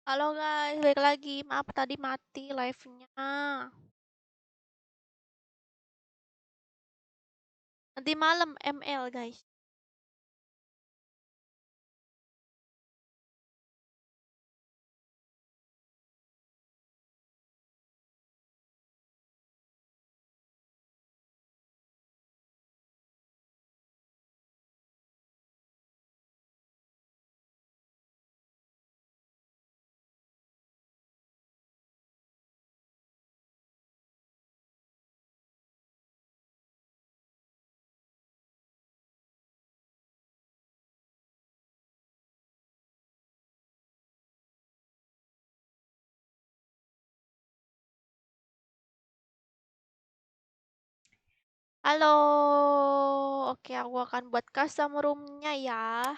Halo guys, balik lagi. Maaf tadi mati live-nya. Nanti malam ML guys. Halo. Oke, aku akan buat custom room-nya ya.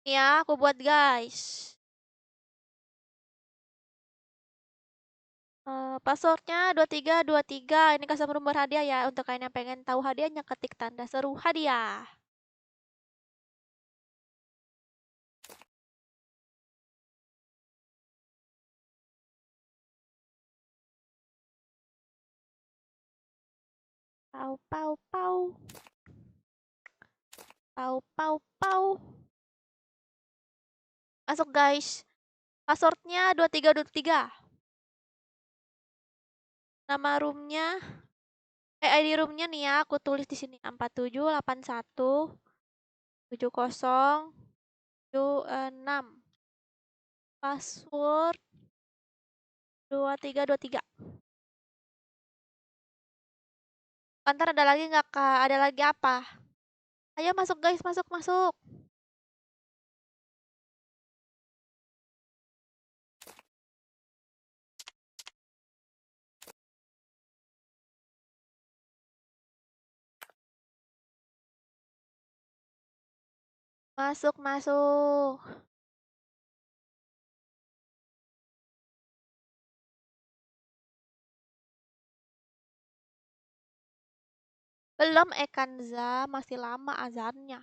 Ya, aku buat guys. Passwordnya 2323. Ini custom room berhadiah ya. Untuk kalian yang pengen tahu hadiahnya, ketik tanda seru hadiah. Pau, pau, pau. Pau, pau, pau. Masuk guys. Passwordnya 2323. Nama roomnya, ID roomnya nih ya. Aku tulis di sini 47817076. Password 2323. Ntar ada lagi nggak kak? Ada lagi apa? Ayo masuk guys, masuk masuk. Masuk masuk. Belum Ekanza, masih lama azannya.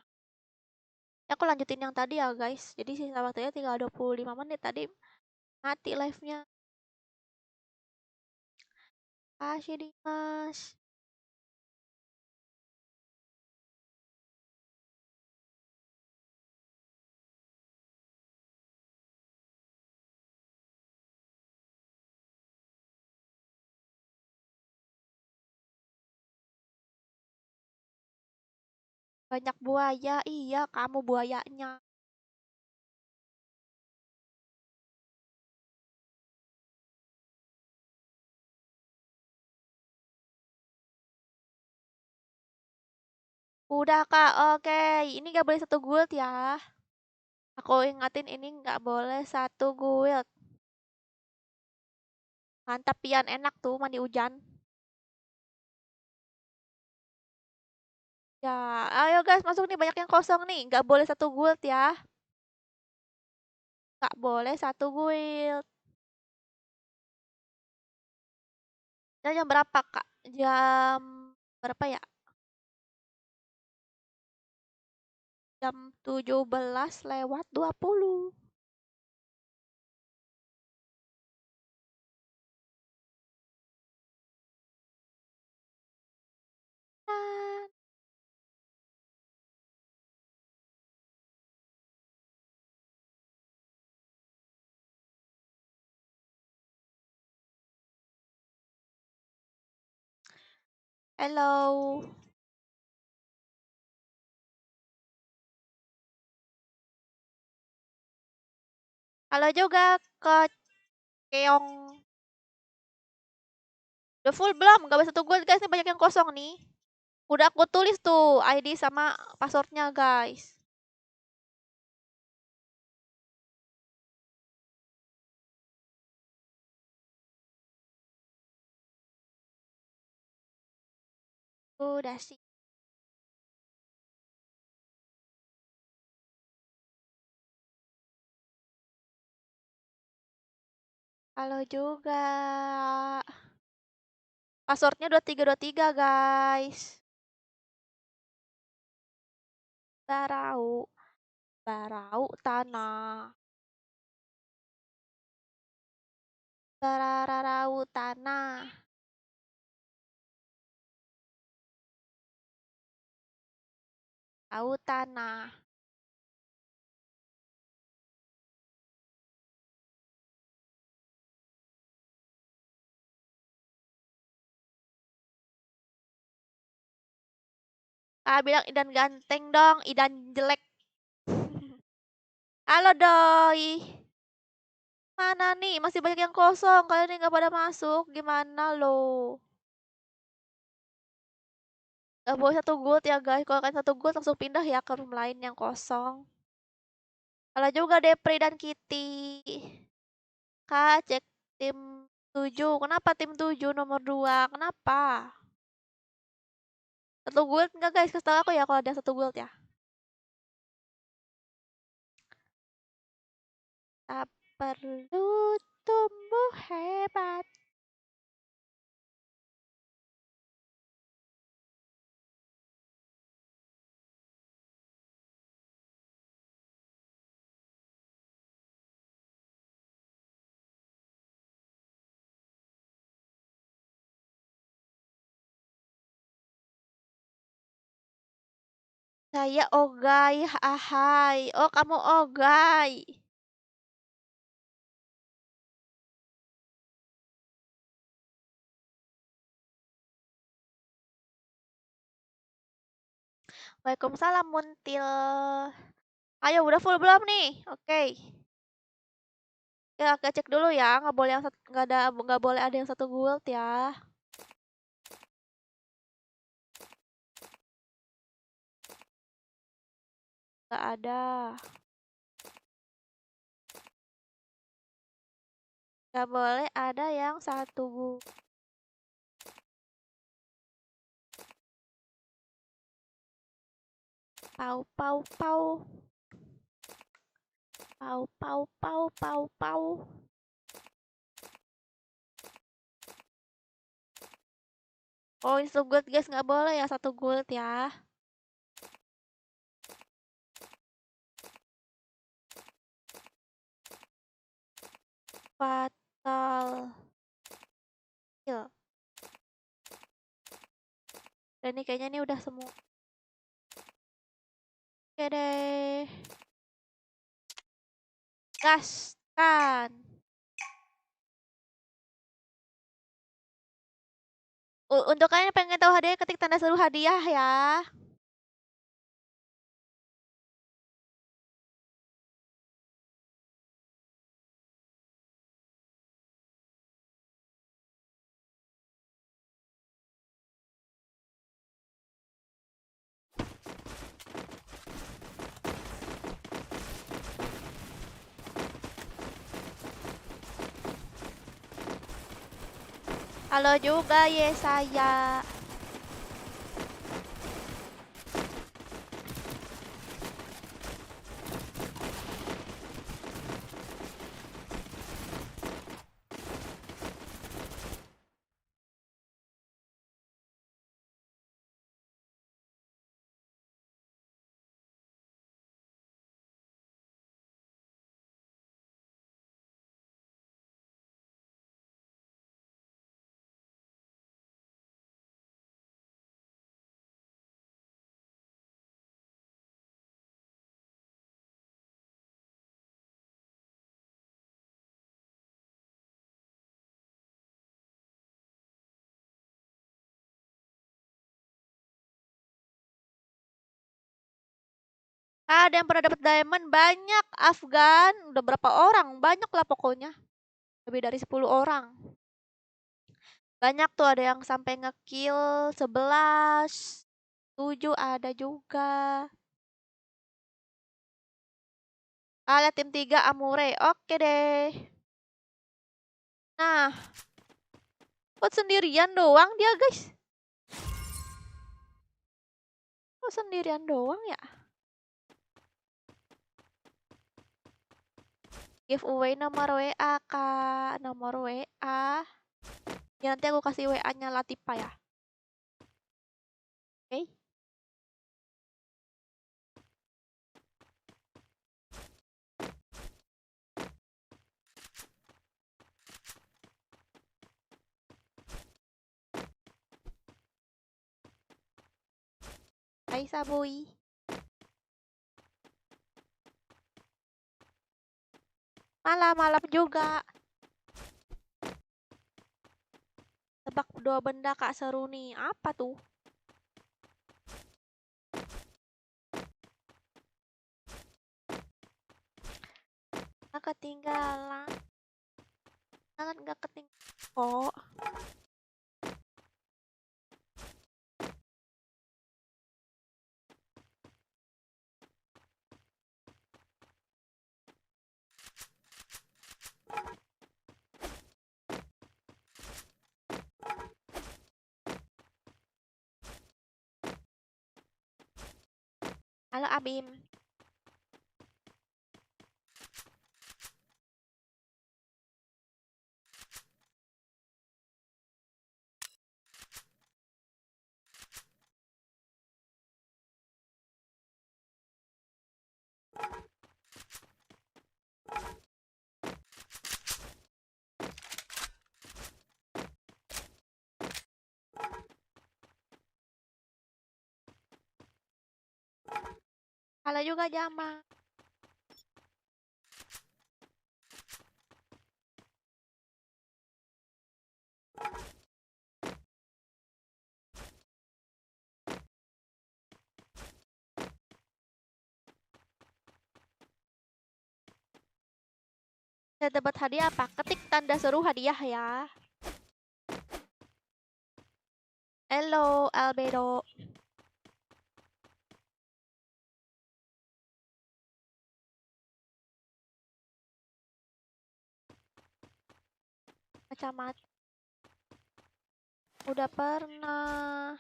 Ya, aku lanjutin yang tadi ya guys. Jadi sisa waktunya tinggal 25 menit. Tadi mati live-nya. Kasih Dimas. Banyak buaya. Iya, kamu buayanya. Udah kak, oke. Ini gak boleh satu guild ya. Aku ingatin ini nggak boleh satu guild. Mantap pian, enak tuh mandi hujan. Ya, ayo guys masuk nih, banyak yang kosong nih. Nggak boleh satu guild ya. Nggak boleh satu guild. Jam berapa kak? Jam berapa ya? Jam 17:20. Nah, hello. Halo juga ke Keong. Udah full belum? Nggak boleh satu guild guys, nih banyak yang kosong nih. Udah aku tulis tuh ID sama passwordnya guys. Udah sih. Halo juga. Passwordnya 2323 guys. Barau. Barau tanah. Barararau tanah. Au tanah. Bilang Idan ganteng dong, Idan jelek. Halo doi. Mana nih? Masih banyak yang kosong. Kalian nih nggak pada masuk. Gimana lo? Gak boleh satu gold ya guys. Kalau kalian satu gold langsung pindah ya ke room lain yang kosong. Halo juga Depri dan Kitty. Kak, cek tim 7. Kenapa tim 7 nomor 2? Kenapa? Satu gold enggak guys? Kasih tau aku ya kalau ada satu gold ya. Tak perlu tumbuh hebat. Saya Ogai, ahai. Oh, kamu Ogai. Waalaikumsalam Muntil. Ayo, udah full belum nih? Oke. Ya, oke cek dulu ya. Nggak boleh yang nggak boleh ada yang satu guild ya. Nggak ada. Nggak boleh ada yang satu guild. Pau pau pau. Pau pau pau pau pau. Oh, ini satu guild guys, nggak boleh ya satu guild ya. Fatal. Kill. Dan ini kayaknya ini udah semua. Oke deh. Gaskan. Untuk kalian yang pengen tahu hadiah, ketik tanda seru hadiah ya. Halo juga ye saya. Ada yang pernah dapat diamond banyak Afgan. Udah berapa orang? Banyak lah pokoknya. Lebih dari 10 orang. Banyak tuh ada yang sampai ngekill 11, 7 ada juga. Lihat tim 3 Amure. Oke deh. Nah, kok sendirian doang dia, guys? Kok sendirian doang ya? Giveaway nomor WA, Kak. Nomor WA. Ya nanti aku kasih WA-nya Latifa ya. Oke. Hai Saboy. Malam-malam juga. Tebak dua benda Kak seru nih. Apa tuh? Nggak ketinggalan. Jangan nggak ketinggalan kok. Halo Abim. Halo juga Jama. Saya dapat hadiah apa? Ketik tanda seru hadiah ya. Hello Albedo. Kacamata. Udah pernah.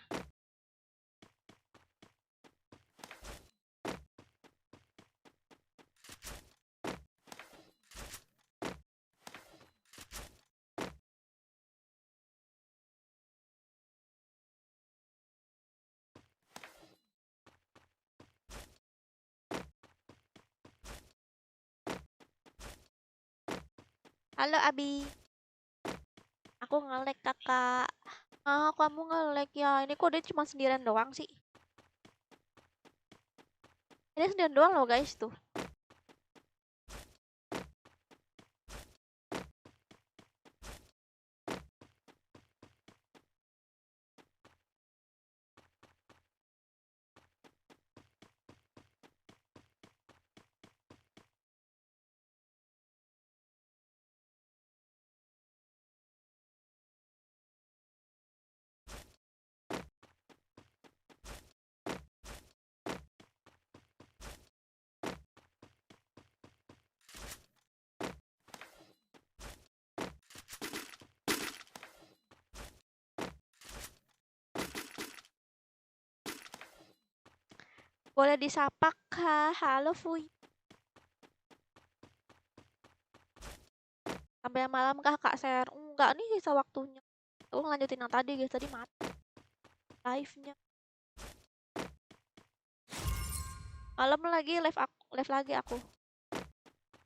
Halo Abi. Aku nge-lag kakak. Ah, kamu nge-lag ya. Ini kok dia cuma sendirian doang sih? Dia sendirian doang loh guys tuh. Boleh disapa kah? Halo Fui. Sampai malam kah Kak Ser? Enggak nih sisa waktunya. Aku ngelanjutin yang tadi guys. Tadi mati live-nya. Malam lagi live lagi aku.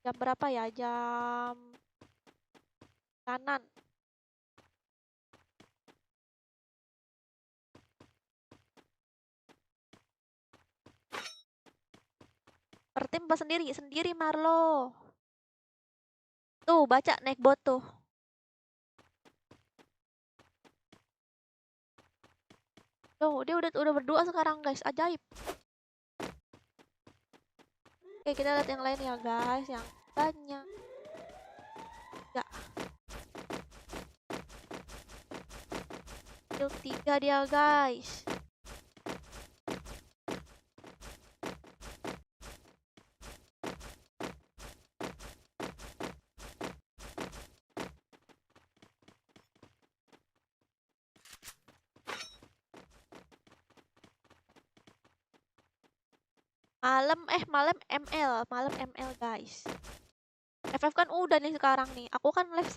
Jam berapa ya? Jam kanan. Per tim apa sendiri? Sendiri Marlo. Tuh, baca naik bot tuh. Tuh, dia udah berdua sekarang guys. Ajaib. Oke, kita lihat yang lain ya guys, yang banyak. Ya, kill 3 dia guys. Malam ML guys. FF kan udah nih sekarang nih. Aku kan live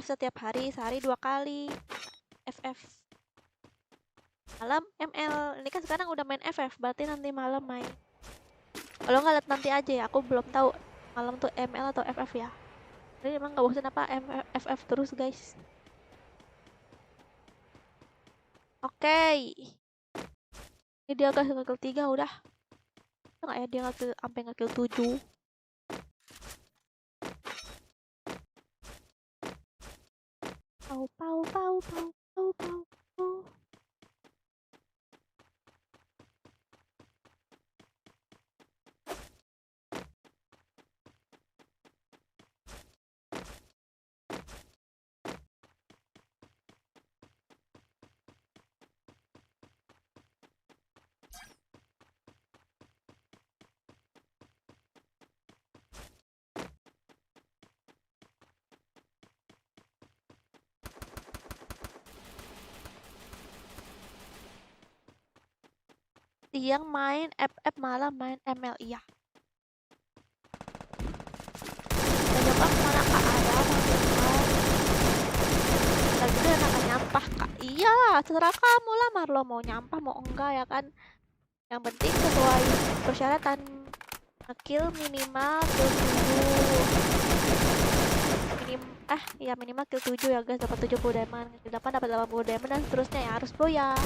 setiap hari, sehari 2 kali FF. Malam ML. Ini kan sekarang udah main FF, berarti nanti malam main. Kalau nggak lihat nanti aja ya, aku belum tahu malam tuh ML atau FF ya. Jadi emang nggak bosan apa FF terus guys. Oke. Ini dia guys ngekill 3 udah. Nggak ya dia ngekill sampai ngekill 7. Pau pau pau pau pau pau pau. Siang main FF, malam main ML. Iya. Coba kemana Kak Ada lagi tuh enakan nyampah Kak. Iya, terserah kamu lah Marlo mau nyampah mau enggak ya kan. Yang penting sesuai persyaratan. Kill minimal kill 7. Ya minimal kill 7 ya guys, dapat 70 diamond, kill 8 dapat 80 diamond dan seterusnya ya, harus goyang.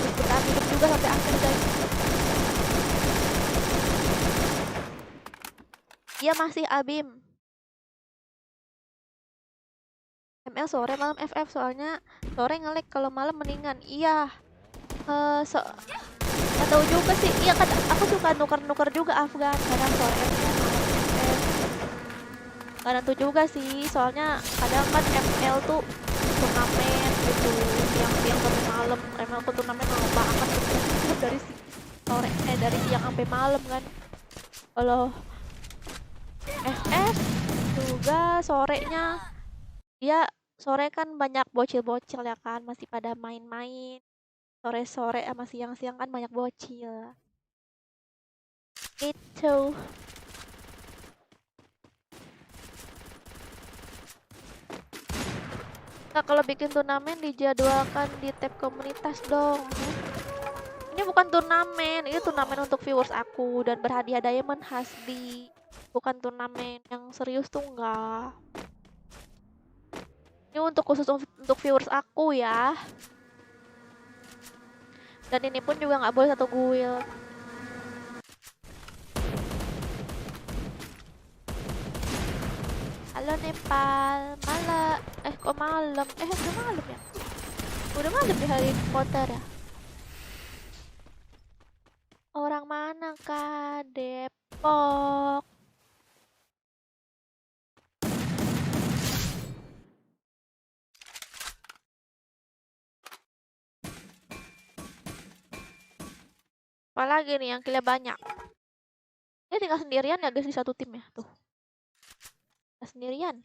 Terus bertahan hidup juga sampai akhir guys. Iya masih Abim. ML sore malam FF soalnya sore nge-lag, kalau malam mendingan. Iya. Nggak tahu juga sih. Iya kan aku suka nuker-nuker juga Afgan, kadang sore ML malam FF. Nggak tentu juga sih, soalnya kadang kan ML tuh turnamen gitu, siang-siang sampai malam. ML aku turnamen lama banget gitu, dari siang sampai malam kan. Kalau FF juga sorenya, dia sore kan banyak bocil-bocil ya kan, masih pada main-main. Sore-sore sama siang-siang kan banyak bocil. Itu. Nah, kalau bikin turnamen dijadwalkan di tab komunitas dong. Ini bukan turnamen, ini turnamen untuk viewers aku dan berhadiah diamond Hasbi. Bukan turnamen yang serius tuh enggak. Ini untuk khusus untuk viewers aku ya. Dan ini pun juga nggak boleh satu guild. Halo Nepal, kok malam? Udah malam ya? Udah malam di Harry Potter ya? Orang mana kah? Depok. Apalagi nih yang killnya banyak. Dia tinggal sendirian ya guys di satu tim ya tuh. Tinggal sendirian.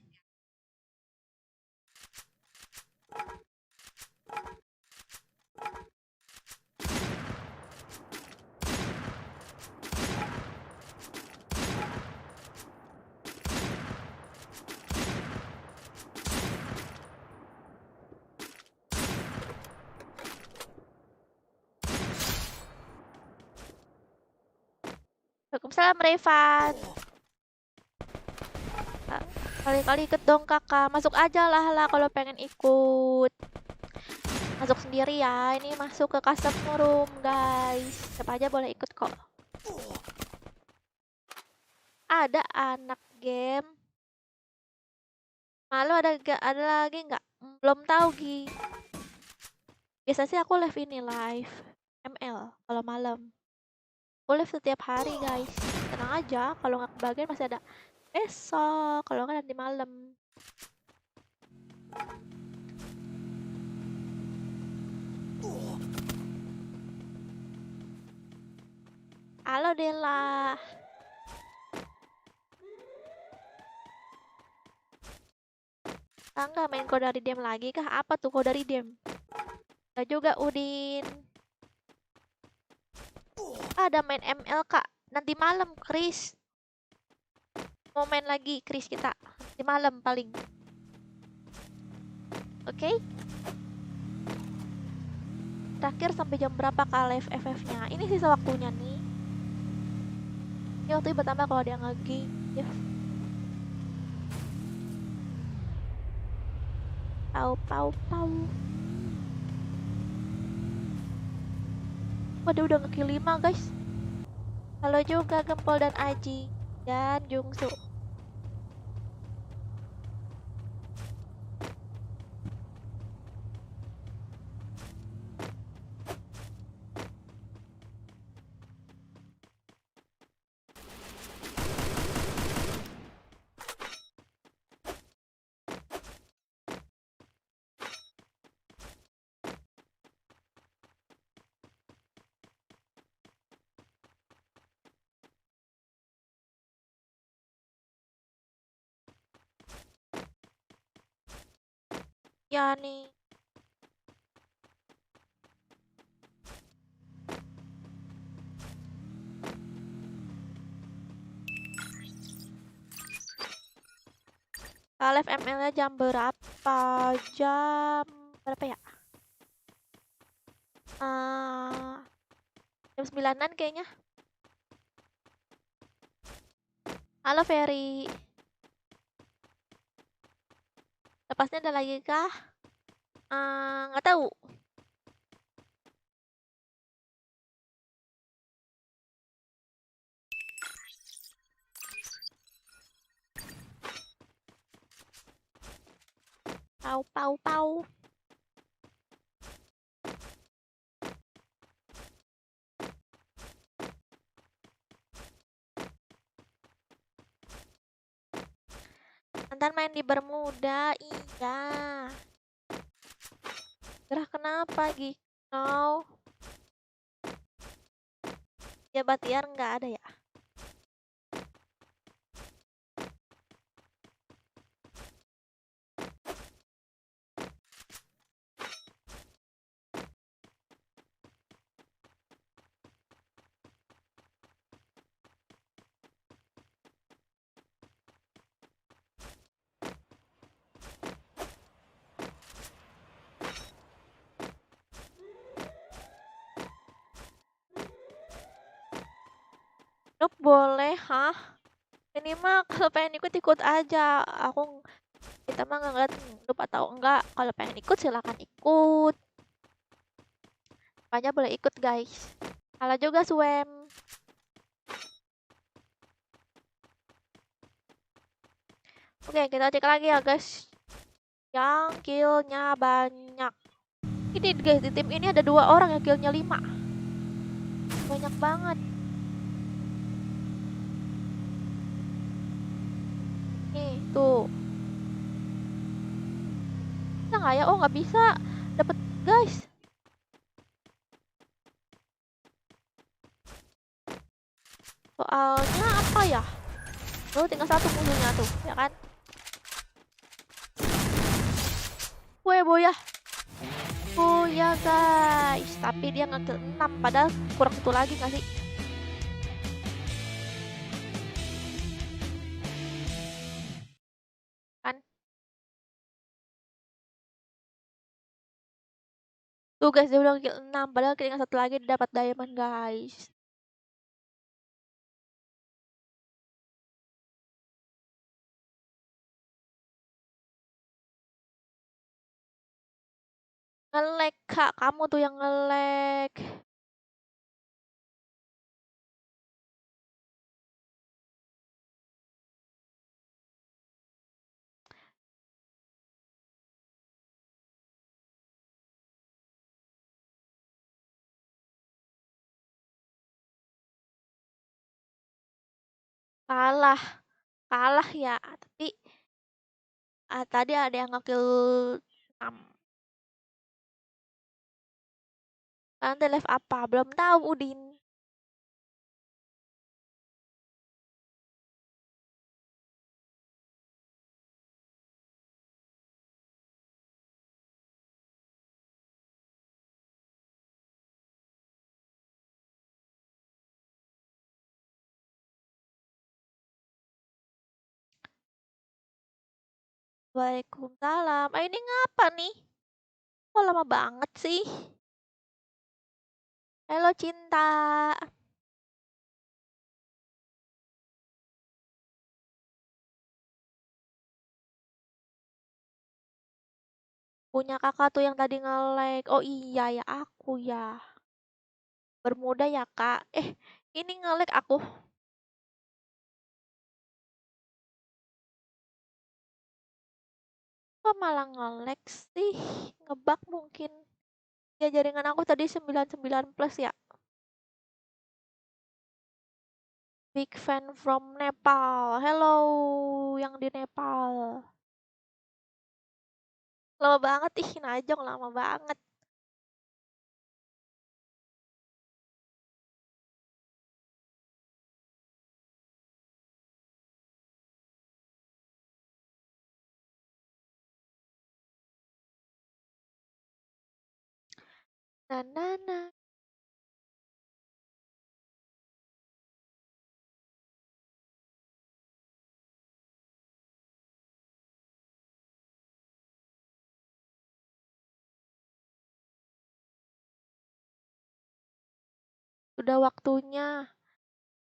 Waalaikumsalam Revan. Kali-kali ikut dong kakak. Masuk aja lah kalau pengen ikut. Masuk sendiri ya. Ini masuk ke custom room guys. Siapa aja boleh ikut kok. Ada anak game. Malu ada lagi nggak? Belum tahu Gi. Biasa sih aku live live ML kalau malam. Aku live setiap hari guys. Tenang aja, kalau nggak kebagian masih ada besok. Kalau nggak nanti malam. Halo Dela. Nggak main kode dari dem lagi kah? Apa tuh kode dari dem? Nggak juga Udin. Ada main ML kak. Nanti malam Chris. Mau main lagi Chris kita di malam paling. Oke? Terakhir sampai jam berapa live FF-nya? Ini sisa waktunya nih. Ini waktunya bertambah kalau dia nge-give. Pau pau pau. Waduh, udah nge-kill 5 guys. Halo juga Gempol dan Aji dan Jungsu. Ya nih. Live ML-nya jam berapa? Jam berapa ya? Jam 9-an kayaknya. Halo Ferry. Lepasnya ada lagi kah? Nggak tahu. Pau pau pau. Ntar main di Bermuda, iya. Gerah kenapa gitu? Ya Batiar nggak ada ya? Nup boleh, hah? Ini mah kalau pengen ikut aja. Kita mah nggak ngeliat nup atau enggak. Kalau pengen ikut silakan ikut. Aja boleh ikut guys. Halo juga Swem. Oke, kita cek lagi ya guys. Yang killnya banyak. Ini guys, di tim ini ada 2 orang yang killnya 5. Banyak banget. Nih, tuh. Bisa nggak ya? Oh, nggak bisa. Dapat guys. Soalnya apa ya? Tuh, tinggal 1 musuhnya tuh, ya kan? Weh, boya. Oh ya guys, tapi dia nge-kill 6, padahal kurang 1 lagi nggak sih? Kan? Tuh guys, dia udah nge-kill 6, padahal tinggal 1 lagi dia dapat diamond guys. Nge-lag kak, kamu tuh yang nge-lag. Kalah, kalah ya, tapi tadi ada yang nge-kill 6. Nanti live apa? Belum tahu Udin. Waalaikumsalam. Ini ngapa nih? Kok lama banget sih? Halo Cinta. Punya kakak tuh yang tadi nge-lag. Oh iya ya aku ya. Bermuda ya kak. Ini nge-lag aku. Kok malah nge-lag sih? Ngebug mungkin. Ya jaringan aku tadi 99 plus ya. Big fan from Nepal. Hello yang di Nepal. Lama banget ih, Najong lama banget. Na na na. Sudah waktunya.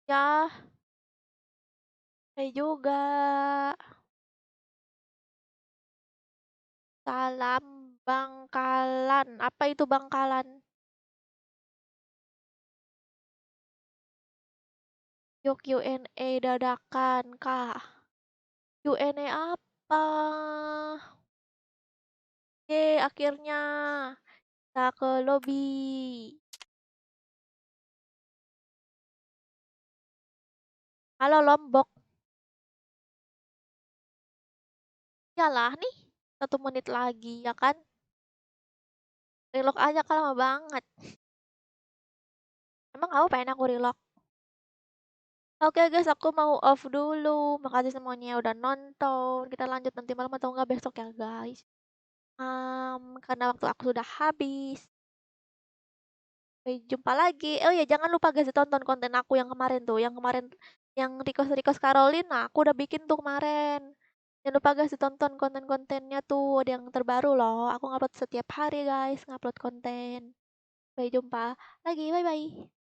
Ya, saya juga. Salam Bangkalan. Apa itu Bangkalan? Yuk UNA dadakan, Kak. UNA apa? Akhirnya kita ke lobby. Halo Lombok. Yalah nih, 1 menit lagi ya kan? Relock aja kan lama banget. Emang kamu pengen aku relock? Oke guys, aku mau off dulu. Makasih semuanya udah nonton. Kita lanjut nanti malam atau enggak besok ya guys. Karena waktu aku sudah habis. Sampai jumpa lagi. Oh ya, jangan lupa guys tonton konten aku yang kemarin tuh. Yang kemarin yang request Carolina, aku udah bikin tuh kemarin. Jangan lupa guys tonton konten-kontennya tuh. Ada yang terbaru loh. Aku ngupload setiap hari guys, ngupload konten. Sampai jumpa lagi. Bye bye.